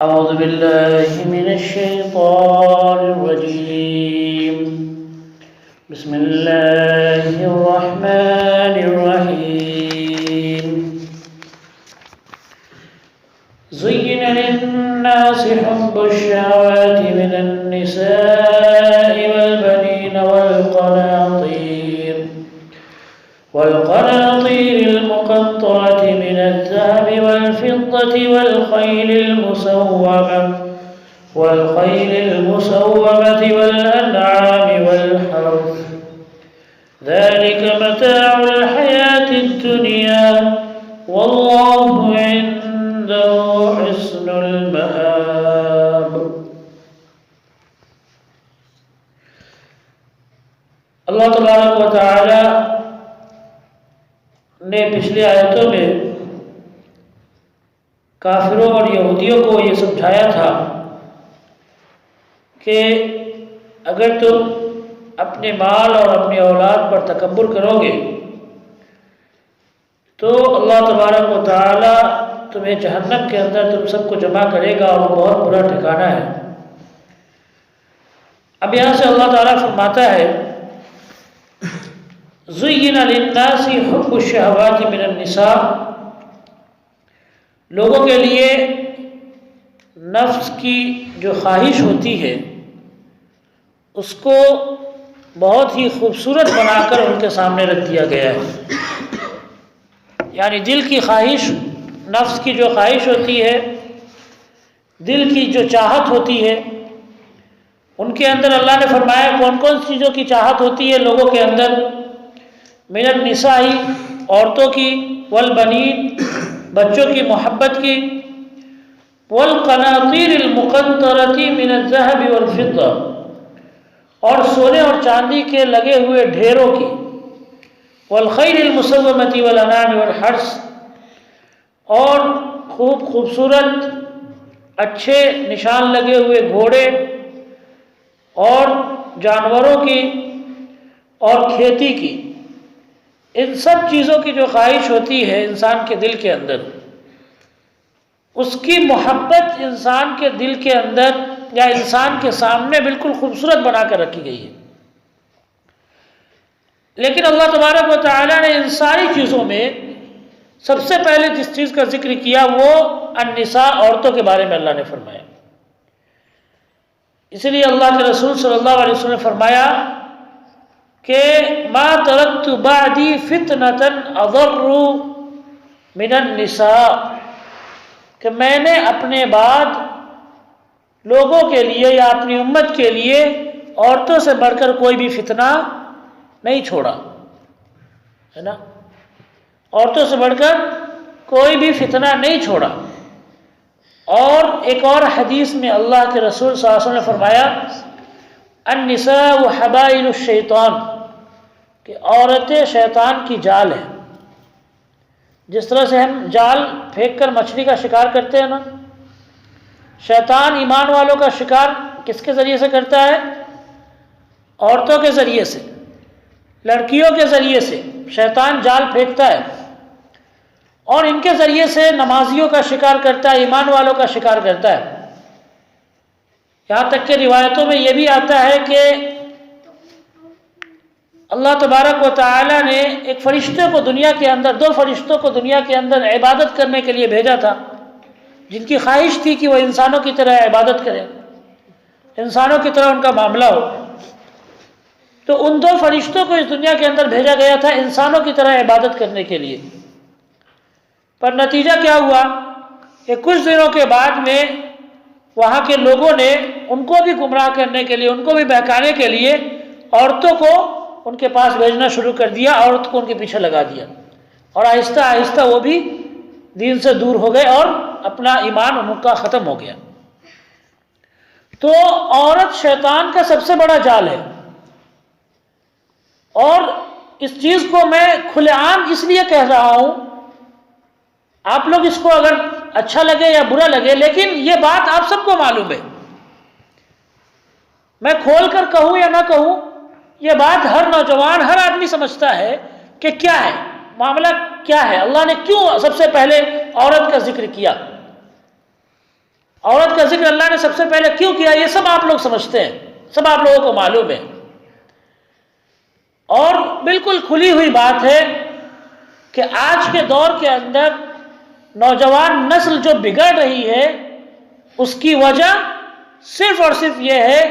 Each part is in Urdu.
أعوذ بالله من الشيطان الرجيم. بسم الله الرحمن الرحيم. زين للناس حب الشهوات من النساء والبنين والقناطير المقنطرة من الذهب والفضة والخيل المسومة والأنعام والحرث ذلك متاع الحياة الدنيا والله عنده حسن المآب. اللہ تبارک و تعالی نے پچھلی آیتوں میں کافروں اور یہودیوں کو یہ سمجھایا تھا کہ اگر تم اپنے مال اور اپنی اولاد پر تکبر کرو گے تو اللہ تبارک و تعالی تمہیں جہنم کے اندر تم سب کو جمع کرے گا اور وہ بہت برا ٹھکانہ ہے۔ اب یہاں سے اللہ تعالیٰ فرماتا ہے زُيِّنَ لِلنَّاسِ حُبُّ الشَّهَوَاتِ مِنَ النِّسَاءِ، لوگوں کے لیے نفس کی جو خواہش ہوتی ہے اس کو بہت ہی خوبصورت بنا کر ان کے سامنے رکھ دیا گیا ہے۔ یعنی دل کی خواہش، نفس کی جو خواہش ہوتی ہے، دل کی جو چاہت ہوتی ہے، ان کے اندر اللہ نے فرمایا کون کون چیزوں کی چاہت ہوتی ہے لوگوں کے اندر؟ من النساء، عورتوں کی، والبنین، بچوں کی محبت کی، والقناطیر المقنطرۃ من الذهب والفضہ، اور سونے اور چاندی کے لگے ہوئے ڈھیروں کی، والخیل المسومۃ والانعام والحرث، اور خوبصورت اچھے نشان لگے ہوئے گھوڑے اور جانوروں کی اور کھیتی کی۔ ان سب چیزوں کی جو خواہش ہوتی ہے انسان کے دل کے اندر، اس کی محبت انسان کے دل کے اندر یا انسان کے سامنے بالکل خوبصورت بنا کر رکھی گئی ہے۔ لیکن اللہ تبارک و تعالیٰ نے ان ساری چیزوں میں سب سے پہلے جس چیز کا ذکر کیا وہ النساء، عورتوں کے بارے میں اللہ نے فرمایا۔ اسی لیے اللہ کے رسول صلی اللہ علیہ وسلم نے فرمایا کہ ما ترکت بعدی فتنة اضر من النساء، کہ میں نے اپنے بعد لوگوں کے لیے یا اپنی امت کے لیے عورتوں سے بڑھ کر کوئی بھی فتنہ نہیں چھوڑا، ہے نا، عورتوں سے بڑھ کر کوئی بھی فتنہ نہیں چھوڑا۔ اور ایک اور حدیث میں اللہ کے رسول صلی اللہ علیہ وسلم نے فرمایا النساء حبائل الشیطان، کہ عورتیں شیطان کی جال ہیں۔ جس طرح سے ہم جال پھینک کر مچھلی کا شکار کرتے ہیں نا، شیطان ایمان والوں کا شکار کس کے ذریعے سے کرتا ہے؟ عورتوں کے ذریعے سے، لڑکیوں کے ذریعے سے شیطان جال پھینکتا ہے، اور ان کے ذریعے سے نمازیوں کا شکار کرتا ہے، ایمان والوں کا شکار کرتا ہے۔ یہاں تک کہ روایتوں میں یہ بھی آتا ہے کہ اللہ تبارک و تعالی نے ایک فرشتے کو دنیا کے اندر، دو فرشتوں کو دنیا کے اندر عبادت کرنے کے لیے بھیجا تھا، جن کی خواہش تھی کہ وہ انسانوں کی طرح عبادت کریں، انسانوں کی طرح ان کا معاملہ ہو۔ تو ان دو فرشتوں کو اس دنیا کے اندر بھیجا گیا تھا انسانوں کی طرح عبادت کرنے کے لیے، پر نتیجہ کیا ہوا کہ کچھ دنوں کے بعد میں وہاں کے لوگوں نے ان کو بھی گمراہ کرنے کے لیے، ان کو بھی بہکانے کے لیے عورتوں کو ان کے پاس بھیجنا شروع کر دیا، عورت کو ان کے پیچھے لگا دیا، اور آہستہ آہستہ وہ بھی دین سے دور ہو گئے اور اپنا ایمان ان کا ختم ہو گیا۔ تو عورت شیطان کا سب سے بڑا جال ہے، اور اس چیز کو میں کھلے عام اس لیے کہہ رہا ہوں، آپ لوگ اس کو اگر اچھا لگے یا برا لگے، لیکن یہ بات آپ سب کو معلوم ہے، میں کھول کر کہوں یا نہ کہوں، یہ بات ہر نوجوان، ہر آدمی سمجھتا ہے کہ کیا ہے معاملہ، کیا ہے اللہ نے کیوں سب سے پہلے عورت کا ذکر کیا۔ عورت کا ذکر اللہ نے سب سے پہلے کیوں کیا یہ سب آپ لوگ سمجھتے ہیں، سب آپ لوگوں کو معلوم ہے، اور بالکل کھلی ہوئی بات ہے کہ آج کے دور کے اندر نوجوان نسل جو بگڑ رہی ہے اس کی وجہ صرف اور صرف یہ ہے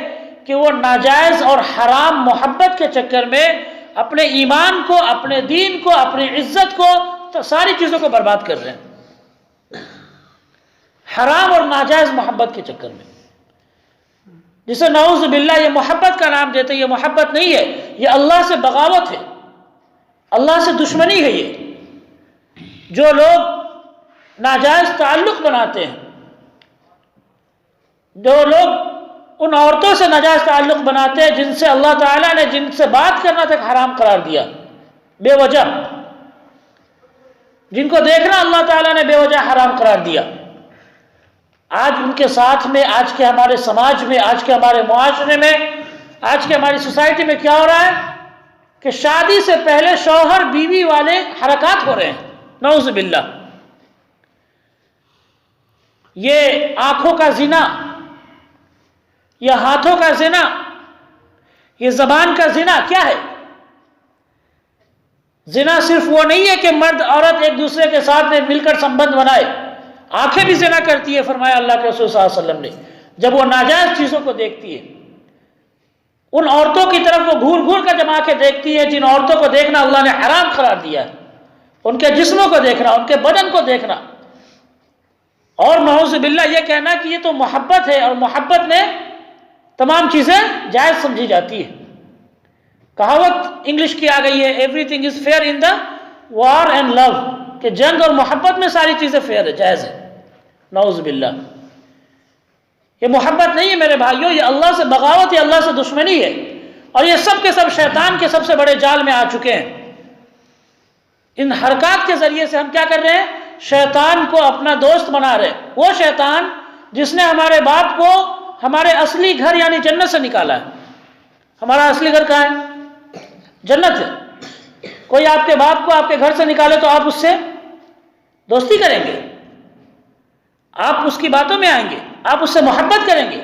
کہ وہ ناجائز اور حرام محبت کے چکر میں اپنے ایمان کو، اپنے دین کو، اپنی عزت کو، ساری چیزوں کو برباد کر رہے ہیں حرام اور ناجائز محبت کے چکر میں، جسے نعوذ باللہ یہ محبت کا نام دیتے، یہ محبت نہیں ہے، یہ اللہ سے بغاوت ہے، اللہ سے دشمنی ہے۔ یہ جو لوگ ناجائز تعلق بناتے ہیں، جو لوگ ان عورتوں سے ناجائز تعلق بناتے ہیں جن سے اللہ تعالیٰ نے جن سے بات کرنا تک حرام قرار دیا بے وجہ، جن کو دیکھنا اللہ تعالیٰ نے بے وجہ حرام قرار دیا، آج ان کے ساتھ میں، آج کے ہمارے سماج میں، آج کے ہمارے معاشرے میں، آج کے ہماری سوسائٹی میں کیا ہو رہا ہے کہ شادی سے پہلے شوہر بیوی والے حرکات ہو رہے ہیں، نعوذ باللہ۔ یہ آنکھوں کا زنا، یہ ہاتھوں کا زنا، یہ زبان کا زنا کیا ہے؟ زنا صرف وہ نہیں ہے کہ مرد عورت ایک دوسرے کے ساتھ میں مل کر سمبند بنائے، آنکھیں بھی زنا کرتی ہے، فرمایا اللہ کے رسول صلی اللہ علیہ وسلم نے، جب وہ ناجائز چیزوں کو دیکھتی ہے، ان عورتوں کی طرف وہ گھور گھور کر جب آنکھیں دیکھتی ہے جن عورتوں کو دیکھنا اللہ نے حرام قرار دیا ہے، ان کے جسموں کو دیکھنا، ان کے بدن کو دیکھنا، اور نعوذ باللہ یہ کہنا کہ یہ تو محبت ہے، اور محبت میں تمام چیزیں جائز سمجھی جاتی ہے۔ کہاوت انگلش کی آ گئی ہے، everything is fair in the war and love, کہ جنگ اور محبت میں ساری چیزیں فیئر ہے، جائز ہے، نعوذ باللہ۔ یہ محبت نہیں ہے میرے بھائیوں، یہ اللہ سے بغاوت ہے، اللہ سے دشمنی ہے، اور یہ سب کے سب شیطان کے سب سے بڑے جال میں آ چکے ہیں۔ ان حرکات کے ذریعے سے ہم کیا کر رہے ہیں؟ شیطان کو اپنا دوست بنا رہے ہیں، وہ شیطان جس نے ہمارے باپ کو ہمارے اصلی گھر یعنی جنت سے نکالا ہے۔ ہمارا اصلی گھر کہاں ہے؟ جنت ہے۔ کوئی آپ کے باپ کو آپ کے گھر سے نکالے تو آپ اس سے دوستی کریں گے، آپ اس کی باتوں میں آئیں گے، آپ اس سے محبت کریں گے،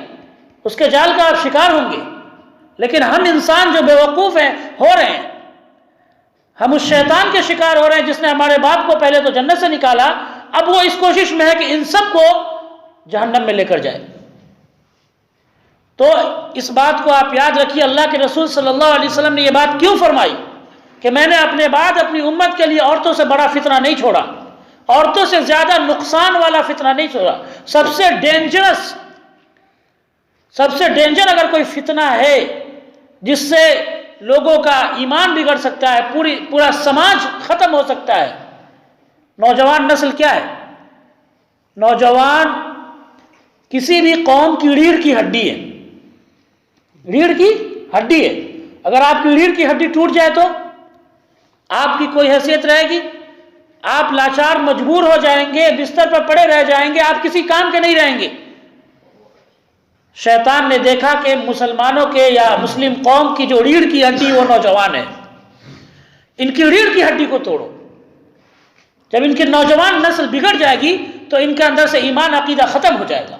اس کے جال کا آپ شکار ہوں گے۔ لیکن ہم انسان جو بیوقوف ہیں ہو رہے ہیں، ہم اس شیطان کے شکار ہو رہے ہیں جس نے ہمارے باپ کو پہلے تو جنت سے نکالا، اب وہ اس کوشش میں ہے کہ ان سب کو جہنم میں لے کر جائے۔ تو اس بات کو آپ یاد رکھیے، اللہ کے رسول صلی اللہ علیہ وسلم نے یہ بات کیوں فرمائی کہ میں نے اپنے بعد اپنی امت کے لیے عورتوں سے بڑا فتنہ نہیں چھوڑا، عورتوں سے زیادہ نقصان والا فتنہ نہیں چھوڑا۔ سب سے ڈینجر اگر کوئی فتنہ ہے جس سے لوگوں کا ایمان بگڑ سکتا ہے، پورا سماج ختم ہو سکتا ہے، نوجوان نسل کیا ہے؟ نوجوان کسی بھی قوم کی ریڑھ کی ہڈی ہے، ریڑھ کی ہڈی ہے۔ اگر آپ کی ریڑھ کی ہڈی ٹوٹ جائے تو آپ کی کوئی حیثیت رہے گی؟ آپ لاچار مجبور ہو جائیں گے، بستر پر پڑے رہ جائیں گے، آپ کسی کام کے نہیں رہیں گے۔ شیطان نے دیکھا کہ مسلمانوں کے یا مسلم قوم کی جو ریڑھ کی ہڈی وہ نوجوان ہے، ان کی ریڑھ کی ہڈی کو توڑو۔ جب ان کی نوجوان نسل بگڑ جائے گی تو ان کے اندر سے ایمان عقیدہ ختم ہو جائے گا۔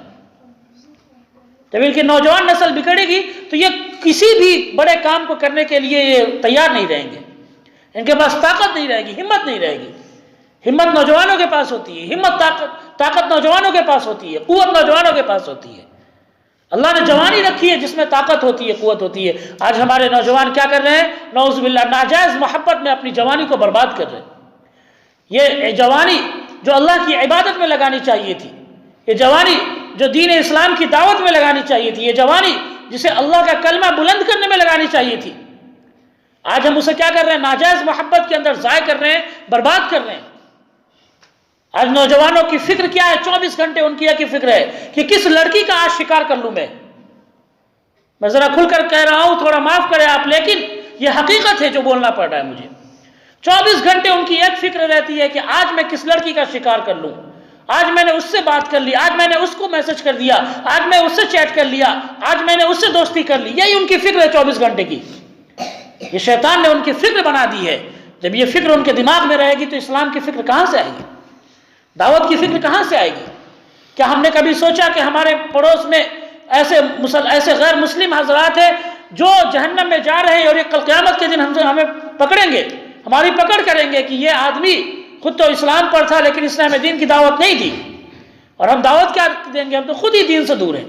جب ان کی نوجوان نسل بگڑے گی تو یہ کسی بھی بڑے کام کو کرنے کے لیے یہ تیار نہیں رہیں گے، ان کے پاس طاقت نہیں رہے گی، ہمت نہیں رہے گی۔ ہمت نوجوانوں کے پاس ہوتی ہے، ہمت طاقت نوجوانوں کے پاس ہوتی ہے، قوت نوجوانوں کے پاس ہوتی ہے۔ اللہ نے جوانی رکھی ہے جس میں طاقت ہوتی ہے، قوت ہوتی ہے۔ آج ہمارے نوجوان کیا کر رہے ہیں؟ نعوذ باللہ ناجائز محبت میں اپنی جوانی کو برباد کر رہے ہیں۔ یہ جوانی جو اللہ کی عبادت میں لگانی چاہیے تھی، یہ جوانی جو دین اسلام کی دعوت میں لگانی چاہیے تھی، یہ جوانی جسے اللہ کا کلمہ بلند کرنے میں لگانی چاہیے تھی، آج ہم اسے کیا کر رہے ہیں؟ ناجائز محبت کے اندر ضائع کر رہے ہیں، برباد کر رہے ہیں۔ آج نوجوانوں کی فکر کیا ہے؟ 24 گھنٹے ان کی ایک ہی فکر ہے کہ کس لڑکی کا آج شکار کر لوں میں ذرا کھل کر کہہ رہا ہوں، تھوڑا معاف کرے آپ، لیکن یہ حقیقت ہے جو بولنا پڑ رہا ہے مجھے۔ 24 گھنٹے ان کی ایک فکر رہتی ہے کہ آج میں کس لڑکی کا شکار کر لوں، آج میں نے اس سے بات کر لی، آج میں نے اس کو میسج کر دیا، آج میں اس سے چیٹ کر لیا، آج میں نے اس سے دوستی کر لی۔ یہی ان کی فکر ہے 24 گھنٹے کی۔ یہ شیطان نے ان کی فکر بنا دی ہے۔ جب یہ فکر ان کے دماغ میں رہے گی تو اسلام کی فکر کہاں سے آئے گی؟ دعوت کی فکر کہاں سے آئے گی؟ کیا ہم نے کبھی سوچا کہ ہمارے پڑوس میں ایسے غیر مسلم حضرات ہیں جو جہنم میں جا رہے ہیں، اور یہ کل قیامت کے دن ہمیں پکڑیں گے، ہماری پکڑ کریں گے کہ یہ آدمی خود تو اسلام پر تھا لیکن اس نے ہمیں دین کی دعوت نہیں دی، اور ہم دعوت کیا دیں گے؟ ہم تو خود ہی دین سے دور ہیں،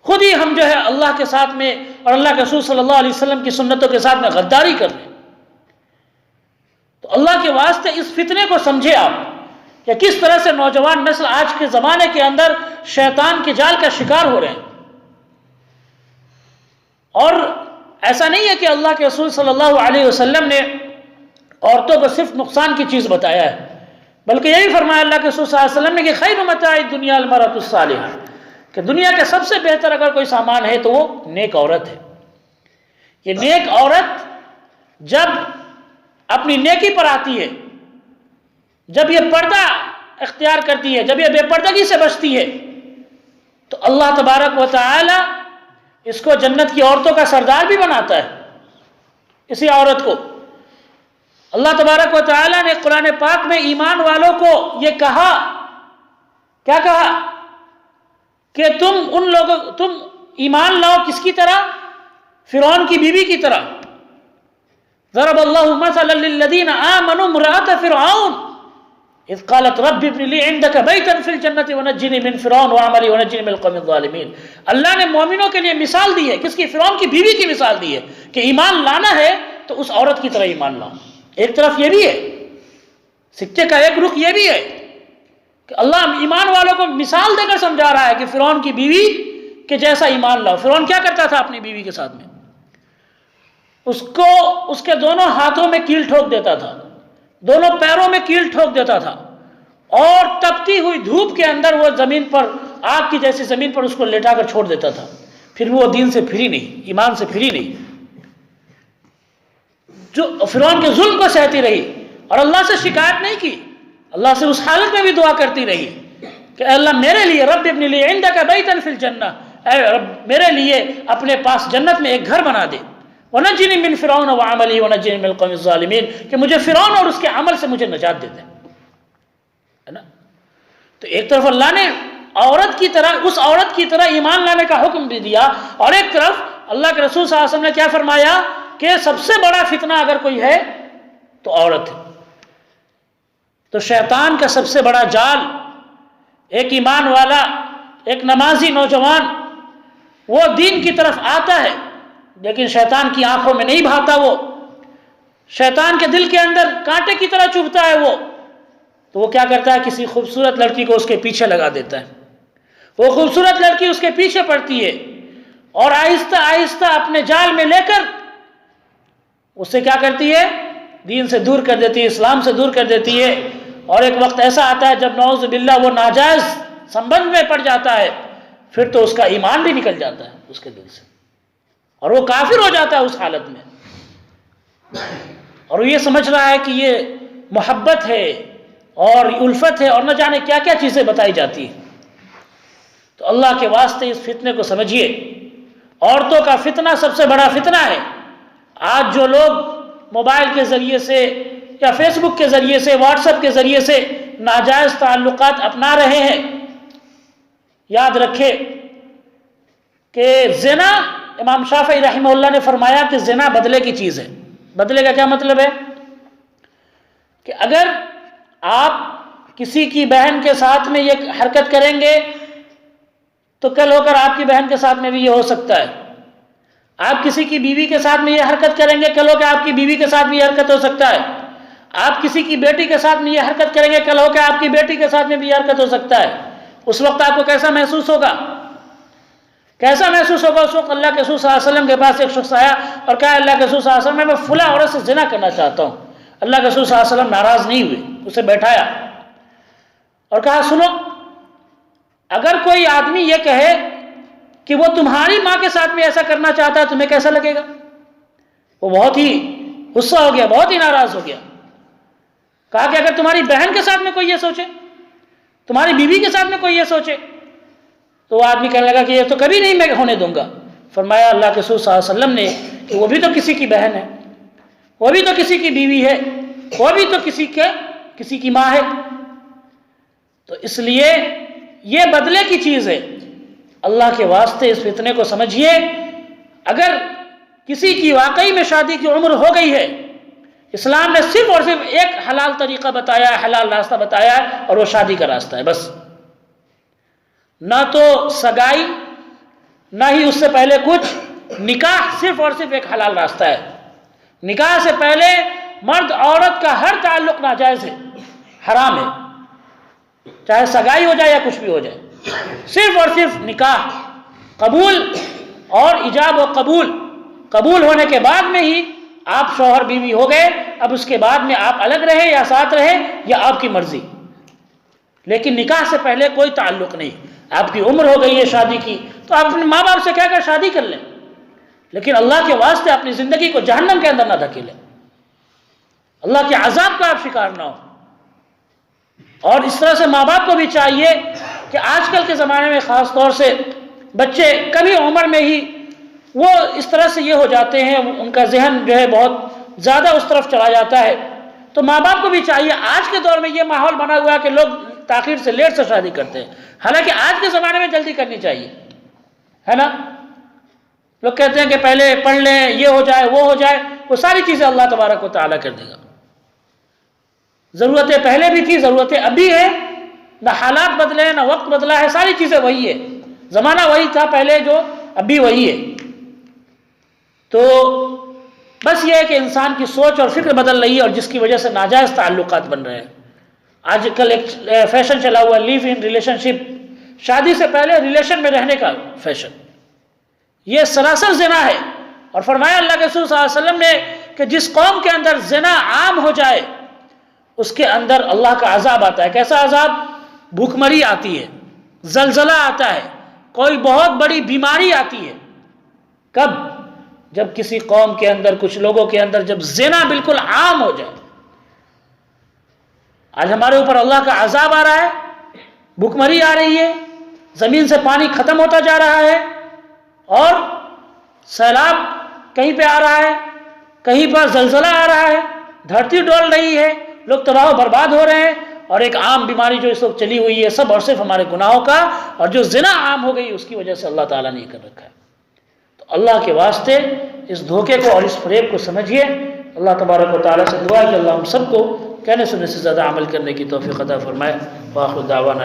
خود ہی ہم جو ہے اللہ کے ساتھ میں اور اللہ کے رسول صلی اللہ علیہ وسلم کی سنتوں کے ساتھ میں غداری کر رہے ہیں۔ تو اللہ کے واسطے اس فتنے کو سمجھے آپ کہ کس طرح سے نوجوان نسل آج کے زمانے کے اندر شیطان کے جال کا شکار ہو رہے ہیں۔ اور ایسا نہیں ہے کہ اللہ کے رسول صلی اللہ علیہ وسلم نے عورتوں کو صرف نقصان کی چیز بتایا ہے، بلکہ یہی فرمایا اللہ کے رسول صلی اللہ علیہ وسلم نے کہ خیر متاع الدنیا المرأۃ الصالحہ، کہ دنیا کا سب سے بہتر اگر کوئی سامان ہے تو وہ نیک عورت ہے۔ یہ نیک عورت جب اپنی نیکی پر آتی ہے، جب یہ پردہ اختیار کرتی ہے، جب یہ بے پردگی سے بچتی ہے، تو اللہ تبارک و تعالی اس کو جنت کی عورتوں کا سردار بھی بناتا ہے۔ اسی عورت کو اللہ تبارک و تعالی نے قرآن پاک میں ایمان والوں کو یہ کہا، کیا کہا؟ کہ تم ایمان لاؤ کس کی طرح؟ فرعون کی بیوی کی طرح۔ ضرب اللہ مثلا للذین آمنوا امرأة فرعون اذ قالت رب ابن لی عندک بیتا فی الجنۃ ونجنی من فرعون وعملی ونجنی من القوم الظالمین۔ اللہ نے مومنوں کے لیے مثال دی ہے، کس کی؟ فرعون کی بیوی کی مثال دی ہے کہ ایمان لانا ہے تو اس عورت کی طرح ایمان لاؤ۔ ایک طرف یہ بھی ہے، سکے کا ایک رخ یہ بھی ہے کہ اللہ ایمان والوں کو مثال دے کر سمجھا رہا ہے کہ فرعون کی بیوی کے جیسا ایمان لاؤ۔ فرعون کیا کرتا تھا اپنی بیوی کے ساتھ میں؟ اس کے دونوں ہاتھوں میں کیل ٹھوک دیتا تھا، دونوں پیروں میں کیل ٹھوک دیتا تھا، اور تپتی ہوئی دھوپ کے اندر وہ زمین پر، آگ کی جیسی زمین پر اس کو لٹا کر چھوڑ دیتا تھا۔ پھر وہ دین سے پھری نہیں، ایمان سے پھری نہیں، جو فرعون کے ظلم کو سہتی رہی اور اللہ سے شکایت نہیں کی، اللہ سے اس حالت میں بھی دعا کرتی رہی کہ اے اللہ میرے لیے رب ابن لی عندک بیتا فی الجنہ، اے رب میرے لیے اپنے پاس جنت میں ایک گھر بنا دے، ونجنی من فرعون وعملی ونجنی من القوم الظالمین، کہ مجھے فرعون اور اس کے عمل سے مجھے نجات دے دے، ہے نا؟ تو ایک طرف اللہ نے عورت کی طرح، اس عورت کی طرح ایمان لانے کا حکم بھی دیا، اور ایک طرف اللہ کے رسول صلی اللہ علیہ وسلم نے کیا فرمایا کہ سب سے بڑا فتنہ اگر کوئی ہے تو عورت ہے۔ تو شیطان کا سب سے بڑا جال، ایک ایمان والا، ایک نمازی نوجوان وہ دین کی طرف آتا ہے لیکن شیطان کی آنکھوں میں نہیں بھاتا، وہ شیطان کے دل کے اندر کانٹے کی طرح چبھتا ہے وہ، تو وہ کیا کرتا ہے؟ کسی خوبصورت لڑکی کو اس کے پیچھے لگا دیتا ہے، وہ خوبصورت لڑکی اس کے پیچھے پڑتی ہے اور آہستہ آہستہ اپنے جال میں لے کر اسے کیا کرتی ہے؟ دین سے دور کر دیتی ہے، اسلام سے دور کر دیتی ہے، اور ایک وقت ایسا آتا ہے جب نعوذ باللہ وہ ناجائز سنبندھ میں پڑ جاتا ہے، پھر تو اس کا ایمان بھی نکل جاتا ہے اس کے دل سے، اور وہ کافر ہو جاتا ہے اس حالت میں، اور وہ یہ سمجھ رہا ہے کہ یہ محبت ہے اور الفت ہے اور نہ جانے کیا کیا چیزیں بتائی جاتی ہیں۔ تو اللہ کے واسطے اس فتنے کو سمجھیے، عورتوں کا فتنہ سب سے بڑا فتنہ ہے۔ آج جو لوگ موبائل کے ذریعے سے یا فیس بک کے ذریعے سے، واٹس ایپ کے ذریعے سے ناجائز تعلقات اپنا رہے ہیں، یاد رکھے کہ زنا، امام شافعی رحمہ اللہ نے فرمایا کہ زنا بدلے کی چیز ہے۔ بدلے کا کیا مطلب ہے؟ کہ اگر آپ کسی کی بہن کے ساتھ میں یہ حرکت کریں گے تو کل ہو کر آپ کی بہن کے ساتھ میں بھی یہ ہو سکتا ہے، آپ کسی کی بیوی کے ساتھ میں یہ حرکت کریں گے، کل ہو کہ آپ کی بیوی کے ساتھ بھی یہ حرکت ہو سکتا ہے، آپ کسی کی بیٹی کے ساتھ میں یہ حرکت کریں گے، کل ہو کہ آپ کی بیٹی کے ساتھ میں بھی یہ حرکت ہو سکتا ہے۔ اس وقت آپ کو کیسا محسوس ہوگا؟ کیسا محسوس ہوگا؟ اس وقت اللہ کے رسول صلی اللہ علیہ وسلم کے پاس ایک شخص آیا اور کہا اللہ کے رسول صلی اللہ علیہ وسلم میں فلاں عورت سے زنا کرنا چاہتا ہوں۔ اللہ کے رسول صلی اللہ علیہ وسلم ناراض نہیں ہوئے، اسے بیٹھایا اور کہا سنو، اگر کوئی آدمی یہ کہے کہ وہ تمہاری ماں کے ساتھ میں ایسا کرنا چاہتا ہے تمہیں کیسا لگے گا؟ وہ بہت ہی غصہ ہو گیا، بہت ہی ناراض ہو گیا۔ کہا کہ اگر تمہاری بہن کے ساتھ میں کوئی یہ سوچے، تمہاری بیوی کے ساتھ میں کوئی یہ سوچے، تو وہ آدمی کہنے لگا کہ یہ تو کبھی نہیں میں ہونے دوں گا۔ فرمایا اللہ کے رسول صلی اللہ علیہ وسلم نے کہ وہ بھی تو کسی کی بہن ہے، وہ بھی تو کسی کی بیوی ہے، وہ بھی تو کسی کی ماں ہے۔ تو اس لیے یہ بدلے کی چیز ہے۔ اللہ کے واسطے اس فتنے کو سمجھیے، اگر کسی کی واقعی میں شادی کی عمر ہو گئی ہے، اسلام نے صرف اور صرف ایک حلال طریقہ بتایا ہے، حلال راستہ بتایا ہے، اور وہ شادی کا راستہ ہے بس۔ نہ تو سگائی، نہ ہی اس سے پہلے کچھ، نکاح صرف اور صرف ایک حلال راستہ ہے۔ نکاح سے پہلے مرد عورت کا ہر تعلق ناجائز ہے، حرام ہے، چاہے سگائی ہو جائے یا کچھ بھی ہو جائے، صرف اور صرف نکاح قبول اور ایجاب و قبول ہونے کے بعد میں ہی آپ شوہر بیوی ہو گئے۔ اب اس کے بعد میں آپ الگ رہیں یا ساتھ رہیں یا آپ کی مرضی، لیکن نکاح سے پہلے کوئی تعلق نہیں۔ آپ کی عمر ہو گئی ہے شادی کی تو آپ اپنے ماں باپ سے کہہ کر شادی کر لیں، لیکن اللہ کے واسطے اپنی زندگی کو جہنم کے اندر نہ دھکیلیں، اللہ کے عذاب کا آپ شکار نہ ہو۔ اور اس طرح سے ماں باپ کو بھی چاہیے کہ آج کل کے زمانے میں خاص طور سے بچے کمی عمر میں ہی وہ اس طرح سے یہ ہو جاتے ہیں، ان کا ذہن جو ہے بہت زیادہ اس طرف چلا جاتا ہے، تو ماں باپ کو بھی چاہیے۔ آج کے دور میں یہ ماحول بنا ہوا ہے کہ لوگ تاخیر سے لیٹ سے شادی کرتے ہیں، حالانکہ آج کے زمانے میں جلدی کرنی چاہیے، ہے نا؟ لوگ کہتے ہیں کہ پہلے پڑھ لیں، یہ ہو جائے وہ ہو جائے، وہ ساری چیزیں اللہ تبارک و تعالیٰ کر دے گا۔ ضرورتیں پہلے بھی تھی، ضرورتیں ابھی ہے، نہ حالات بدلے نہ وقت بدلا ہے، ساری چیزیں وہی ہے، زمانہ وہی تھا پہلے جو ابھی وہی ہے۔ تو بس یہ ہے کہ انسان کی سوچ اور فکر بدل رہی ہے، اور جس کی وجہ سے ناجائز تعلقات بن رہے ہیں۔ آج کل ایک فیشن چلا ہوا ہے، لیو ان ریلیشن شپ، شادی سے پہلے ریلیشن میں رہنے کا فیشن، یہ سراسر زنا ہے۔ اور فرمایا اللہ کے رسول صلی اللہ علیہ وسلم نے کہ جس قوم کے اندر زنا عام ہو جائے اس کے اندر اللہ کا عذاب آتا ہے۔ کیسا عذاب؟ بھوک مری آتی ہے، زلزلہ آتا ہے، کوئی بہت بڑی بیماری آتی ہے۔ کب؟ جب کسی قوم کے اندر، کچھ لوگوں کے اندر جب زنا بالکل عام ہو جائے۔ آج ہمارے اوپر اللہ کا عذاب آ رہا ہے، بھوک مری آ رہی ہے، زمین سے پانی ختم ہوتا جا رہا ہے، اور سیلاب کہیں پہ آ رہا ہے، کہیں پر زلزلہ آ رہا ہے، دھرتی ڈول رہی ہے، لوگ تباہ و برباد ہو رہے ہیں، اور ایک عام بیماری جو اس وقت چلی ہوئی ہے سب اور صرف ہمارے گناہوں کا، اور جو زنا عام ہو گئی اس کی وجہ سے اللہ تعالیٰ نے یہ کر رکھا ہے۔ تو اللہ کے واسطے اس دھوکے کو اور اس فریب کو سمجھیے۔ اللہ تبارک و تعالیٰ سے دعا ہے کہ اللہ ہم سب کو کہنے سننے سے زیادہ عمل کرنے کی توفیق عطا فرمائے۔ وآخر دعوانا